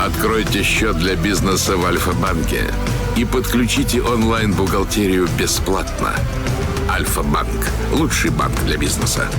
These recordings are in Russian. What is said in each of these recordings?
Откройте счет для бизнеса в Альфа-банке и подключите онлайн-бухгалтерию бесплатно. Альфа-банк – лучший банк для бизнеса.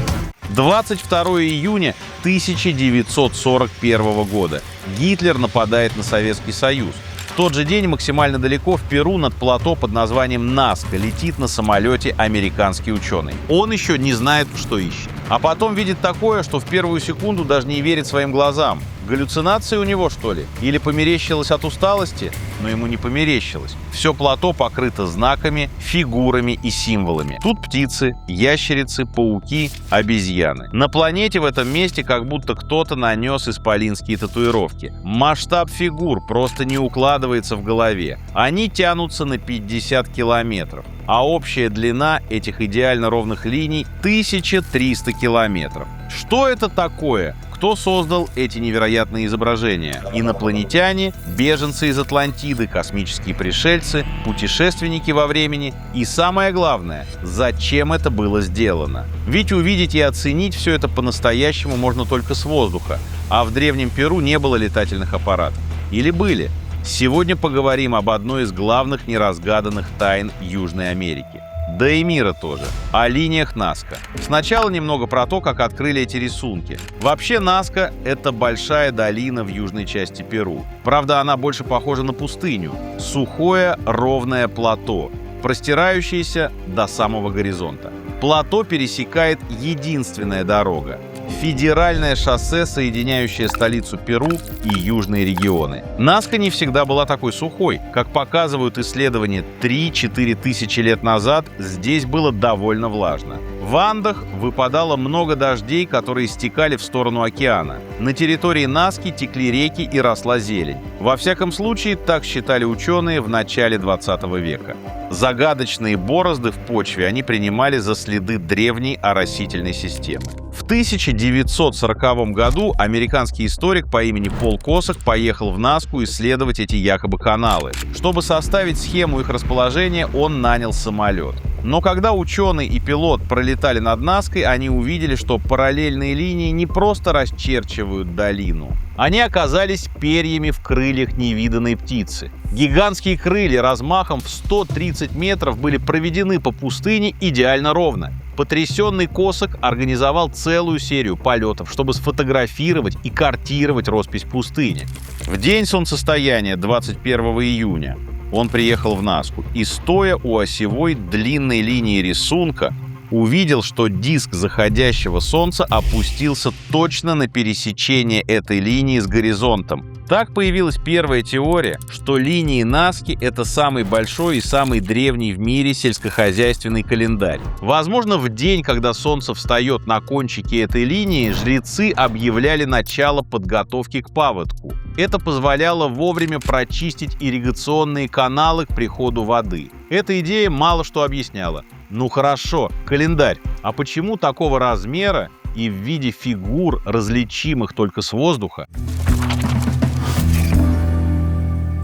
22 июня 1941 года. Гитлер нападает на Советский Союз. В тот же день максимально далеко в Перу над плато под названием Наска летит на самолете американский ученый. Он еще не знает, что ищет. А потом видит такое, что в первую секунду даже не верит своим глазам. Галлюцинации у него, что ли? Или померещилось от усталости? Но ему не померещилось. Все плато покрыто знаками, фигурами и символами. Тут птицы, ящерицы, пауки, обезьяны. На планете в этом месте как будто кто-то нанес исполинские татуировки. Масштаб фигур просто не укладывается в голове. Они тянутся на 50 километров. А общая длина этих идеально ровных линий 1300 километров. Что это такое? Кто создал эти невероятные изображения? Инопланетяне, беженцы из Атлантиды, космические пришельцы, путешественники во времени? И самое главное, зачем это было сделано? Ведь увидеть и оценить все это по-настоящему можно только с воздуха, а в древнем Перу не было летательных аппаратов. Или были? Сегодня поговорим об одной из главных неразгаданных тайн Южной Америки. Да и мира тоже. О линиях Наска. Сначала немного про то, как открыли эти рисунки. Вообще Наска — это большая долина в южной части Перу. Правда, она больше похожа на пустыню. Сухое, ровное плато, простирающееся до самого горизонта. Плато пересекает единственная дорога — федеральное шоссе, соединяющее столицу Перу и южные регионы. Наска не всегда была такой сухой. Как показывают исследования, 3-4 тысячи лет назад здесь было довольно влажно. В Андах выпадало много дождей, которые стекали в сторону океана. На территории Наски текли реки и росла зелень. Во всяком случае, так считали ученые в начале 20 века. Загадочные борозды в почве они принимали за следы древней оросительной системы. В 1940 году американский историк по имени Пол Косак поехал в Наску исследовать эти якобы каналы. Чтобы составить схему их расположения, он нанял самолет. Но когда ученый и пилот пролетали над Наской, они увидели, что параллельные линии не просто расчерчивают долину. Они оказались перьями в крыльях невиданной птицы. Гигантские крылья размахом в 130 метров были проведены по пустыне идеально ровно. Потрясенный Косак организовал целую серию полетов, чтобы сфотографировать и картировать роспись пустыни. В день солнцестояния 21 июня он приехал в Наску и, стоя у осевой длинной линии рисунка, увидел, что диск заходящего солнца опустился точно на пересечение этой линии с горизонтом. Так появилась первая теория, что линии Наски — это самый большой и самый древний в мире сельскохозяйственный календарь. Возможно, в день, когда солнце встает на кончике этой линии, жрецы объявляли начало подготовки к паводку. Это позволяло вовремя прочистить ирригационные каналы к приходу воды. Эта идея мало что объясняла. Ну хорошо, календарь. А почему такого размера и в виде фигур, различимых только с воздуха?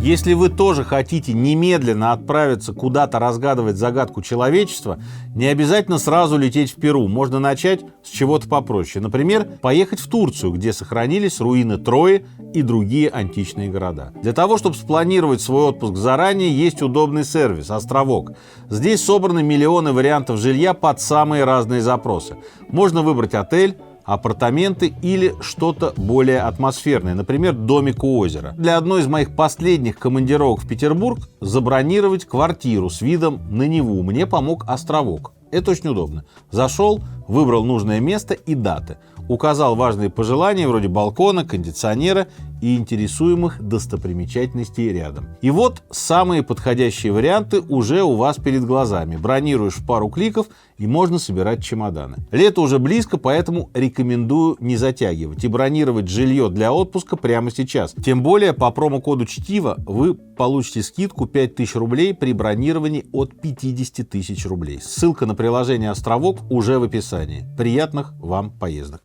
Если вы тоже хотите немедленно отправиться куда-то разгадывать загадку человечества, не обязательно сразу лететь в Перу. Можно начать с чего-то попроще. Например, поехать в Турцию, где сохранились руины Трои и другие античные города. Для того, чтобы спланировать свой отпуск заранее, есть удобный сервис «Островок». Здесь собраны миллионы вариантов жилья под самые разные запросы. Можно выбрать отель, апартаменты или что-то более атмосферное, например, домик у озера. Для одной из моих последних командировок в Петербург забронировать квартиру с видом на Неву мне помог «Островок». Это очень удобно. Зашел, выбрал нужное место и даты. Указал важные пожелания вроде балкона, кондиционера и интересуемых достопримечательностей рядом. И вот самые подходящие варианты уже у вас перед глазами. Бронируешь в пару кликов и можно собирать чемоданы. Лето уже близко, поэтому рекомендую не затягивать и бронировать жилье для отпуска прямо сейчас. Тем более по промокоду «Чтиво» вы получите скидку 5000 рублей при бронировании от 50 тысяч рублей. Ссылка на приложение «Островок» уже в описании. Приятных вам поездок!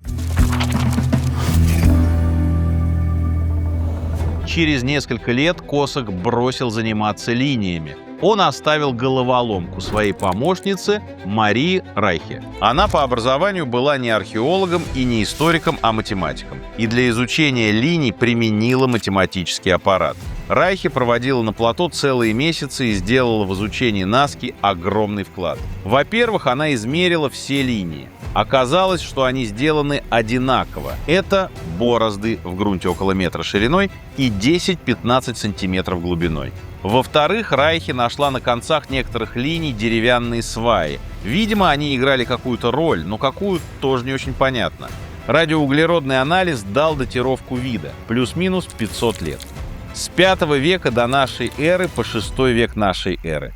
Через несколько лет Косак бросил заниматься линиями. он оставил головоломку своей помощнице Марии Райхе. Она по образованию была не археологом и не историком, а математиком. И для изучения линий применила математический аппарат. Райхе проводила на плато целые месяцы и сделала в изучении Наски огромный вклад. Во-первых, она измерила все линии. Оказалось, что они сделаны одинаково. Это борозды в грунте около метра шириной и 10-15 сантиметров глубиной. Во-вторых, Райхе нашла на концах некоторых линий деревянные сваи. Видимо, они играли какую-то роль, но какую — тоже не очень понятно. Радиоуглеродный анализ дал датировку вида – плюс-минус 500 лет. С 5 века до нашей эры по 6 век нашей эры.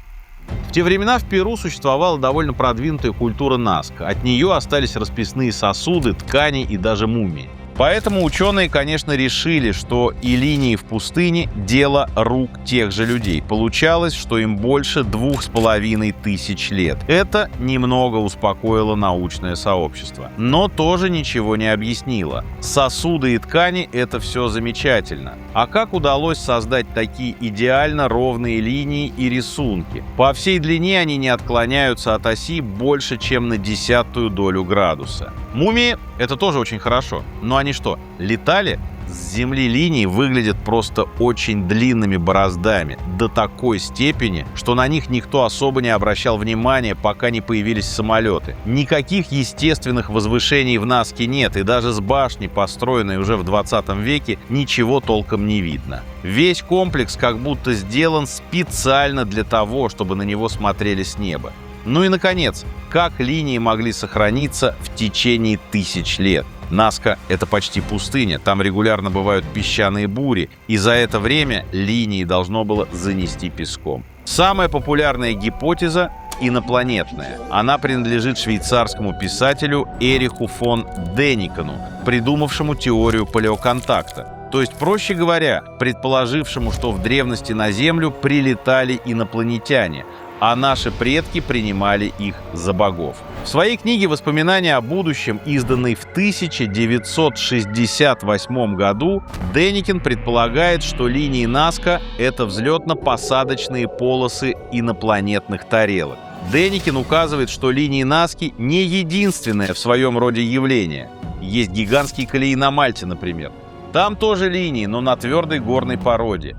В те времена в Перу существовала довольно продвинутая культура Наска. От нее остались расписные сосуды, ткани и даже мумии. Поэтому ученые, конечно, решили, что и линии в пустыне – дело рук тех же людей. Получалось, что им больше 2500 лет. Это немного успокоило научное сообщество, но тоже ничего не объяснило. Сосуды и ткани – это все замечательно. А как удалось создать такие идеально ровные линии и рисунки? По всей длине они не отклоняются от оси больше, чем на 0,1 долю градуса. Мумии – это тоже очень хорошо, но они что, летали? С Земли линии выглядят просто очень длинными бороздами, до такой степени, что на них никто особо не обращал внимания, пока не появились самолеты. Никаких естественных возвышений в Наске нет, и даже с башни, построенной уже в 20 веке, ничего толком не видно. Весь комплекс как будто сделан специально для того, чтобы на него смотрели с неба. Ну и, наконец, как линии могли сохраниться в течение 1000 лет? Наска — это почти пустыня, там регулярно бывают песчаные бури, и за это время линии должно было занести песком. Самая популярная гипотеза — инопланетная. Она принадлежит швейцарскому писателю Эриху фон Деникену, придумавшему теорию палеоконтакта. То есть, проще говоря, предположившему, что в древности на Землю прилетали инопланетяне, а наши предки принимали их за богов. В своей книге «Воспоминания о будущем», изданной в 1968 году, Деникин предполагает, что линии Наска — это взлетно-посадочные полосы инопланетных тарелок. Деникин указывает, что линии Наски не единственное в своем роде явление. Есть гигантские колеи на Мальте, например. Там тоже линии, но на твердой горной породе.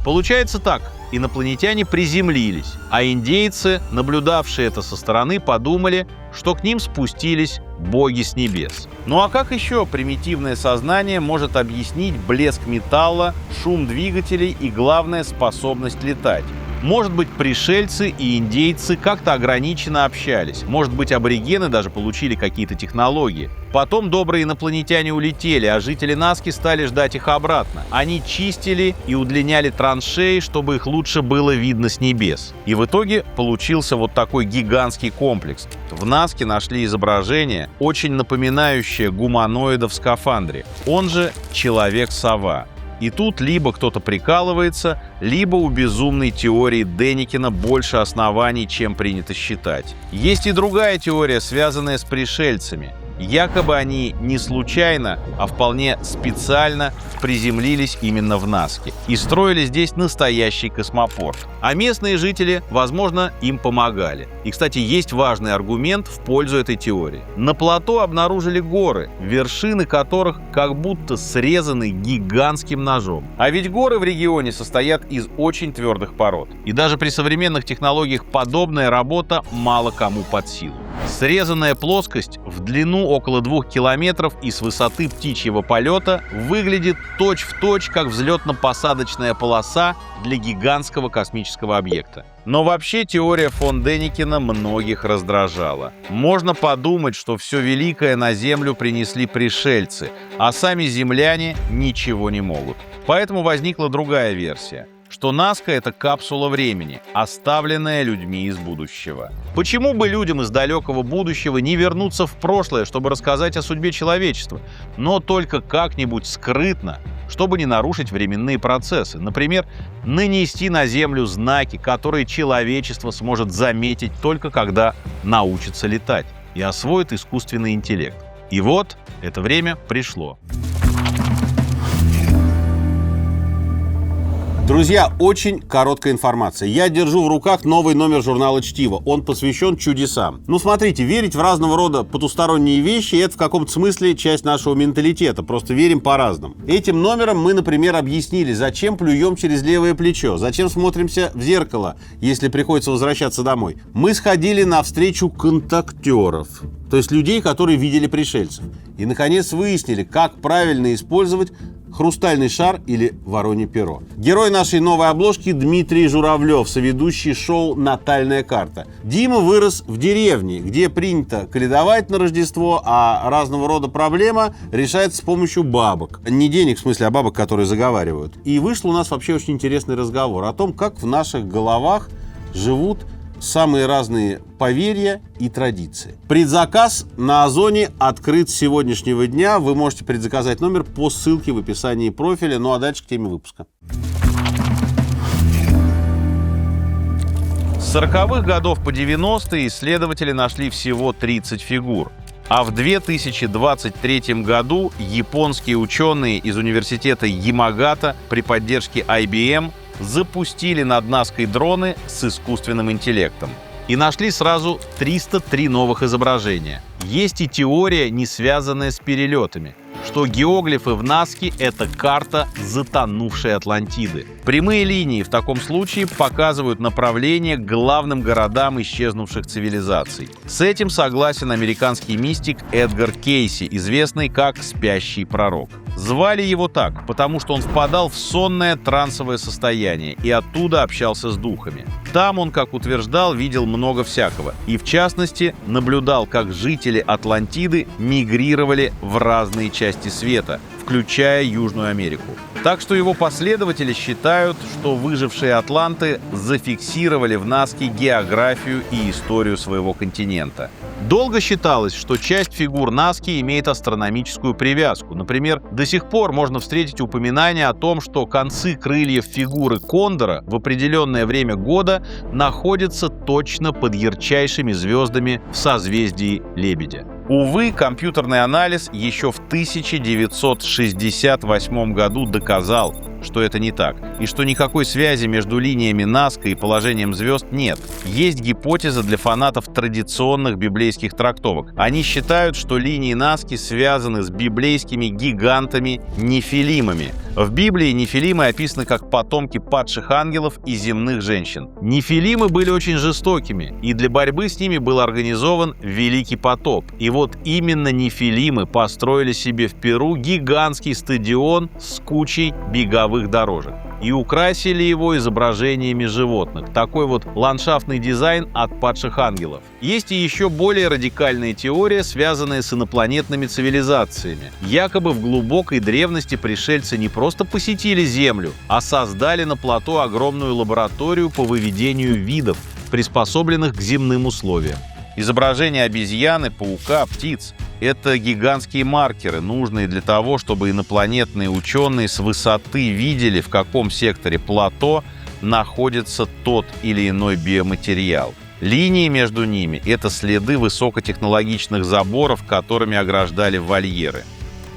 Получается так, инопланетяне приземлились, а индейцы, наблюдавшие это со стороны, подумали, что к ним спустились боги с небес. Ну а как еще примитивное сознание может объяснить блеск металла, шум двигателей и, главное, способность летать? Может быть, пришельцы и индейцы как-то ограниченно общались. Может быть, аборигены даже получили какие-то технологии. Потом добрые инопланетяне улетели, а жители Наски стали ждать их обратно. Они чистили и удлиняли траншеи, чтобы их лучше было видно с небес. И в итоге получился вот такой гигантский комплекс. В Наске нашли изображение, очень напоминающее гуманоида в скафандре, он же человек-сова. И тут либо кто-то прикалывается, либо у безумной теории Деникина больше оснований, чем принято считать. Есть и другая теория, связанная с пришельцами. Якобы они не случайно, а вполне специально приземлились именно в Наске и строили здесь настоящий космопорт. А местные жители, возможно, им помогали. И, кстати, есть важный аргумент в пользу этой теории. На плато обнаружили горы, вершины которых как будто срезаны гигантским ножом. А ведь горы в регионе состоят из очень твердых пород. И даже при современных технологиях подобная работа мало кому под силу. Срезанная плоскость в длину около 2 километров и с высоты птичьего полета выглядит точь-в-точь, как взлетно-посадочная полоса для гигантского космического объекта. Но вообще теория фон Деникина многих раздражала. Можно подумать, что все великое на Землю принесли пришельцы, а сами земляне ничего не могут. Поэтому возникла другая версия, что Наска — это капсула времени, оставленная людьми из будущего. Почему бы людям из далекого будущего не вернуться в прошлое, чтобы рассказать о судьбе человечества, но только как-нибудь скрытно, чтобы не нарушить временные процессы? Например, нанести на Землю знаки, которые человечество сможет заметить только когда научится летать и освоит искусственный интеллект. И вот это время пришло. Друзья, очень короткая информация. Я держу в руках новый номер журнала «Чтиво». Он посвящен чудесам. Ну, смотрите, верить в разного рода потусторонние вещи — это в каком-то смысле часть нашего менталитета. Просто верим по-разному. Этим номером мы, например, объяснили, зачем плюем через левое плечо, зачем смотримся в зеркало, если приходится возвращаться домой. Мы сходили на встречу контактеров, то есть людей, которые видели пришельцев. И, наконец, выяснили, как правильно использовать хрустальный шар или воронье перо. Герой нашей новой обложки Дмитрий Журавлев, соведущий шоу «Натальная карта». Дима вырос в деревне, где принято каледовать на Рождество, а разного рода проблема решается с помощью бабок. Не денег, в смысле, а бабок, которые заговаривают. И вышел у нас вообще очень интересный разговор о том, как в наших головах живут самые разные поверья и традиции. Предзаказ на Озоне открыт с сегодняшнего дня. Вы можете предзаказать номер по ссылке в описании профиля. Ну а дальше к теме выпуска. С 40-х годов по 90-е исследователи нашли всего 30 фигур. А в 2023 году японские ученые из университета Ямагата при поддержке IBM запустили над Наской дроны с искусственным интеллектом. И нашли сразу 303 новых изображения. Есть и теория, не связанная с перелетами, что геоглифы в Наске — это карта затонувшей Атлантиды. Прямые линии в таком случае показывают направление к главным городам исчезнувших цивилизаций. С этим согласен американский мистик Эдгар Кейси, известный как «Спящий пророк». Звали его так, потому что он впадал в сонное трансовое состояние и оттуда общался с духами. Там он, как утверждал, видел много всякого. И, в частности, наблюдал, как жители Атлантиды мигрировали в разные части света, включая Южную Америку. Так что его последователи считают, что выжившие атланты зафиксировали в Наске географию и историю своего континента. Долго считалось, что часть фигур Наски имеет астрономическую привязку. Например, до сих пор можно встретить упоминания о том, что концы крыльев фигуры кондора в определенное время года находятся точно под ярчайшими звездами в созвездии Лебедя. Увы, компьютерный анализ еще в 1968 году доказал, что это не так, и что никакой связи между линиями Наска и положением звезд нет. Есть гипотеза для фанатов традиционных библейских трактовок. Они считают, что линии Наски связаны с библейскими гигантами-нефилимами. В Библии нефилимы описаны как потомки падших ангелов и земных женщин. Нефилимы были очень жестокими, и для борьбы с ними был организован Великий потоп. И вот именно нефилимы построили себе в Перу гигантский стадион с кучей беговых дорожек и украсили его изображениями животных. Такой вот ландшафтный дизайн от падших ангелов. Есть и еще более радикальная теория, связанная с инопланетными цивилизациями. Якобы в глубокой древности пришельцы не просто посетили Землю, а создали на плато огромную лабораторию по выведению видов, приспособленных к земным условиям. Изображения обезьяны, паука, птиц — это гигантские маркеры, нужные для того, чтобы инопланетные ученые с высоты видели, в каком секторе плато находится тот или иной биоматериал. Линии между ними — это следы высокотехнологичных заборов, которыми ограждали вольеры.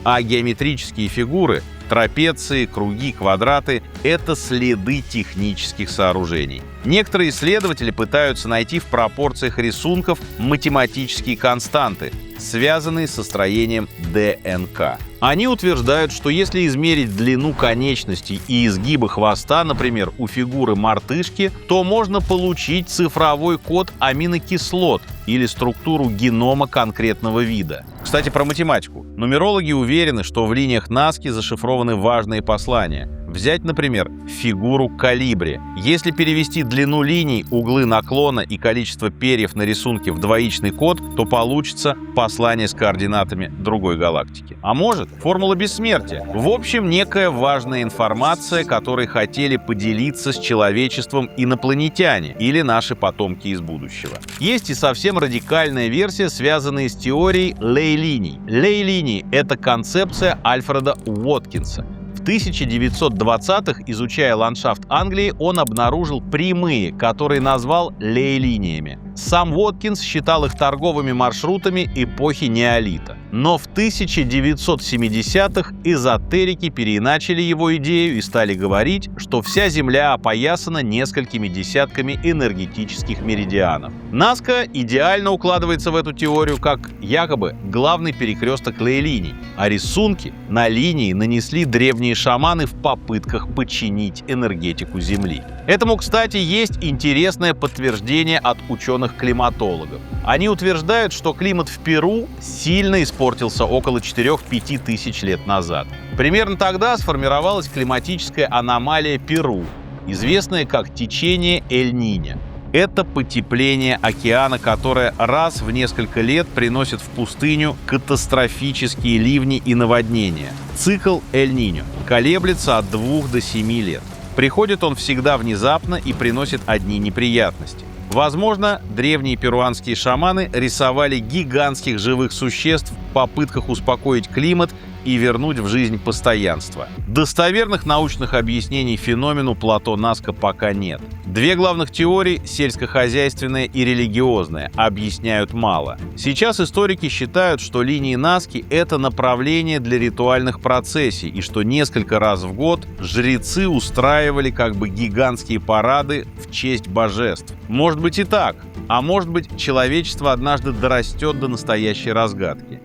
А геометрические фигуры — трапеции, круги, квадраты — это следы технических сооружений. Некоторые исследователи пытаются найти в пропорциях рисунков математические константы, связанные со строением ДНК. Они утверждают, что если измерить длину конечностей и изгибы хвоста, например, у фигуры мартышки, то можно получить цифровой код аминокислот или структуру генома конкретного вида. Кстати, про математику. Нумерологи уверены, что в линиях Наски зашифрованы важные послания. Взять, например, фигуру колибри. Если перевести длину линий, углы наклона и количество перьев на рисунке в двоичный код, то получится послание с координатами другой галактики. А может, формула бессмертия. В общем, некая важная информация, которой хотели поделиться с человечеством инопланетяне или наши потомки из будущего. Есть и совсем радикальная версия, связанная с теорией Лей-линий. Лей-линии — это концепция Альфреда Уоткинса. В 1920-х, изучая ландшафт Англии, он обнаружил прямые, которые назвал лей-линиями. Сам Уоткинс считал их торговыми маршрутами эпохи неолита. Но в 1970-х эзотерики переиначили его идею и стали говорить, что вся Земля опоясана несколькими десятками энергетических меридианов. Назка идеально укладывается в эту теорию как якобы главный перекресток лей-линий, а рисунки на линии нанесли древние шаманы в попытках подчинить энергетику Земли. Этому, кстати, есть интересное подтверждение от ученых-климатологов. Они утверждают, что климат в Перу сильно испортился около 4-5 тысяч лет назад. Примерно тогда сформировалась климатическая аномалия Перу, известная как течение Эль-Ниньо. Это потепление океана, которое раз в несколько лет приносит в пустыню катастрофические ливни и наводнения. Цикл Эль-Ниньо колеблется от 2 до 7 лет. Приходит он всегда внезапно и приносит одни неприятности. Возможно, древние перуанские шаманы рисовали гигантских живых существ в попытках успокоить климат и вернуть в жизнь постоянство. Достоверных научных объяснений феномену плато Назка пока нет. Две главных теории, сельскохозяйственная и религиозная, объясняют мало. Сейчас историки считают, что линии Назки — это направление для ритуальных процессий, и что несколько раз в год жрецы устраивали как бы гигантские парады в честь божеств. Может быть и так, а может быть человечество однажды дорастет до настоящей разгадки.